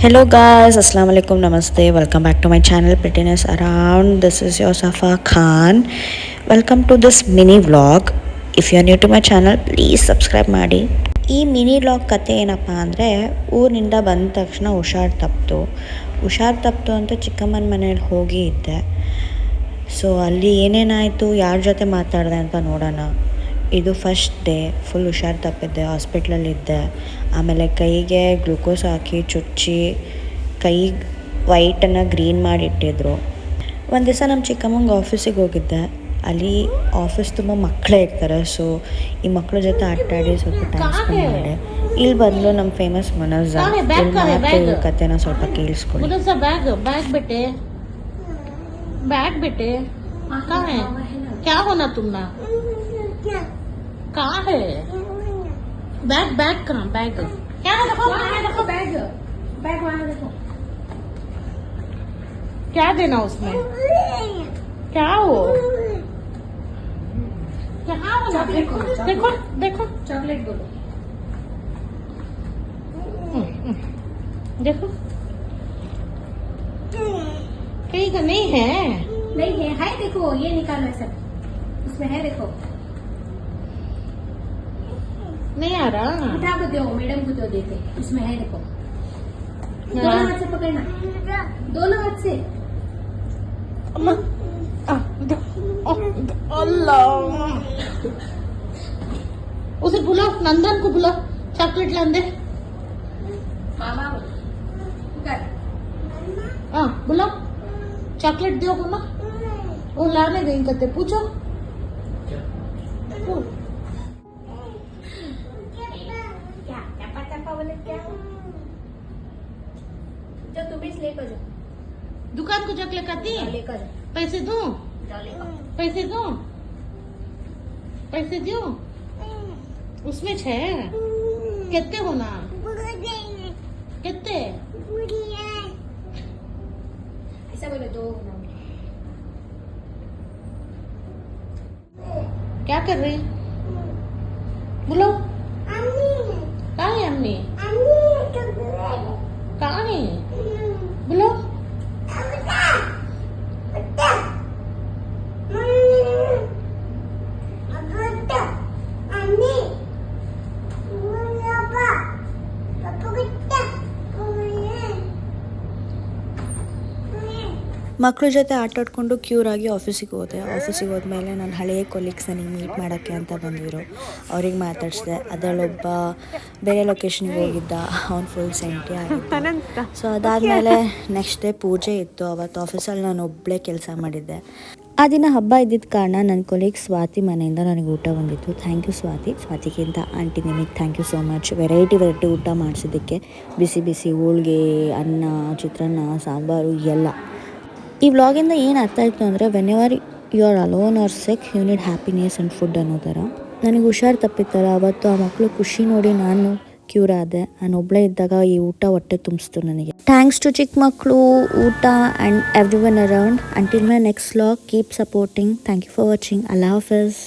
Hello guys, Assalamu alaikum, Namaste. Welcome back to my channel Prettiness Around. This is your Safa Khan. Welcome to this mini vlog. If you are new to my channel, please subscribe ಮಾಡಿ. ಈ mini vlog ಕತೆ ಏನಪ್ಪ ಅಂದರೆ, ಊರಿನಿಂದ ಬಂದ ತಕ್ಷಣ ಹುಷಾರು ತಪ್ಪಿತು ಅಂತ ಚಿಕ್ಕಮ್ಮನ ಮನೇಲಿ ಹೋಗಿ ಇದ್ದೆ. ಸೊ ಅಲ್ಲಿ ಏನೇನಾಯಿತು, ಯಾರ ಜೊತೆ ಮಾತಾಡಿದೆ ಅಂತ ನೋಡೋಣ. ಇದು ಫಸ್ಟ್ ಡೇ. ಫುಲ್ ಹುಷಾರು ತಪ್ಪಿದ್ದೆ, ಹಾಸ್ಪಿಟ್ಲಲ್ಲಿದ್ದೆ. ಆಮೇಲೆ ಕೈಗೆ ಗ್ಲೂಕೋಸ್ ಹಾಕಿ ಚುಚ್ಚಿ ಕೈ ವೈಟನ್ನು ಗ್ರೀನ್ ಮಾಡಿಟ್ಟಿದ್ರು. ಒಂದು ದಿವಸ ನಮ್ಮ ಚಿಕ್ಕಮ್ಮಂಗೆ ಆಫೀಸಿಗೆ ಹೋಗಿದ್ದೆ. ಅಲ್ಲಿ ಆಫೀಸ್ ತುಂಬ ಮಕ್ಕಳೇ ಇರ್ತಾರೆ. ಸೊ ಈ ಮಕ್ಕಳ ಜೊತೆ ಆಟಾಡಿ ಸ್ವಲ್ಪ ಟೈಮ್ ಸ್ಪೆಂಡ್ ಮಾಡಿದೆ. ಇಲ್ಲಿ ಬಂದು ನಮ್ಮ ಫೇಮಸ್ ಮನೋಜ ಇಲ್ಲಿ ಕತೆನ ಸ್ವಲ್ಪ ಕೇಳಿಸ್ಕೊಳ್ಳಿ. कहाँ है बैग कहाँ बैग क्या है? देखो बैग वहाँ देखो. क्या देना उसमें? क्या हो? क्या हो? देखो देखो चॉकलेट बोलो. देखो कहीं का नहीं है. देखो ये निकालो सब उसमें है. देखो नहीं आ रहा. उठा को दो, मैडम को दो देते. उसमें है देखो. दोनों हाथ से पकड़ना, दोनों हाथ से. अल्लाह. उसे बुलाओ, नंदन को बुलाओ, चॉकलेट लाने. मामा हाँ बुलाओ, चॉकलेट दो ना. वो लाने गई करते. पूछो जो तुम इस लेकर जाओ. दुकान को चॉकलेट खाती है. लेकर जाओ. पैसे दो. पैसे दो. पैसे दो. उसमें छे कितने होना कितने ऐसा बोले दो. क्या कर रही बोलो. कहाँ है अम्मी? कहाँ है बोलो. ಮಕ್ಕಳ ಜೊತೆ ಆಟಾಡ್ಕೊಂಡು ಕ್ಯೂರ್ ಆಗಿ ಆಫೀಸಿಗೆ ಹೋದ್ಮೇಲೆ ನಾನು ಹಳೆಯ ಕೊಲೀಗ್ಸ್ ನನಗೆ ಮೀಟ್ ಮಾಡೋಕ್ಕೆ ಅಂತ ಬಂದಿದ್ರು. ಅವ್ರಿಗೆ ಮಾತಾಡಿಸಿದೆ. ಅದರಲ್ಲೊಬ್ಬ ಬೇರೆ ಲೊಕೇಶನ್ಗೆ ಹೋಗಿದ್ದ, ಅವ್ನು ಫುಲ್ ಸೆಂಟಿ ಆಗಿದ್ದ. ಸೊ ಅದಾದಮೇಲೆ ನೆಕ್ಸ್ಟ್ ಡೇ ಪೂಜೆ ಇತ್ತು. ಅವತ್ತು ಆಫೀಸಲ್ಲಿ ನಾನು ಒಬ್ಬಳೇ ಕೆಲಸ ಮಾಡಿದ್ದೆ. ಆ ದಿನ ಹಬ್ಬ ಇದ್ದಿದ್ದ ಕಾರಣ ನನ್ನ ಕೊಲೀಗ್ ಸ್ವಾತಿ ಮನೆಯಿಂದ ನನಗೆ ಊಟ ಬಂದಿತ್ತು. ಥ್ಯಾಂಕ್ ಯು ಸ್ವಾತಿಗಿಂತ ಆಂಟಿ ನಿಮಗೆ thank you so much. Variety ಊಟ ಮಾಡಿಸಿದ್ದಕ್ಕೆ. ಬಿಸಿ ಹೋಳಿಗೆ, ಅನ್ನ, ಚಿತ್ರಾನ್ನ, ಸಾಂಬಾರು ಎಲ್ಲ. ಈ ವ್ಲಾಗಿಂದ ಏನು ಅರ್ಥ ಆಯಿತು ಅಂದರೆ, whenever you are alone or sick you need happiness and food ಅನ್ನೋ ಥರ. ನನಗೆ ಹುಷಾರು ತಪ್ಪಿತ್ತಲ್ಲ, ಅವತ್ತು ಆ ಮಕ್ಕಳು ಖುಷಿ ನೋಡಿ ನಾನು ಕ್ಯೂರ್ ಆದೆ. ನಾನು ಒಬ್ಬಳೇ ಇದ್ದಾಗ ಈ ಊಟ ಹೊಟ್ಟೆ ತುಂಬಿಸ್ತು ನನಗೆ. ಥ್ಯಾಂಕ್ಸ್ ಟು ಚಿಕ್ಕ ಮಕ್ಕಳು, ಊಟ and everyone around. Until my next vlog, keep supporting. Thank you for watching. ಅಲ್ಲಾ ಹಾಫಿಸ್.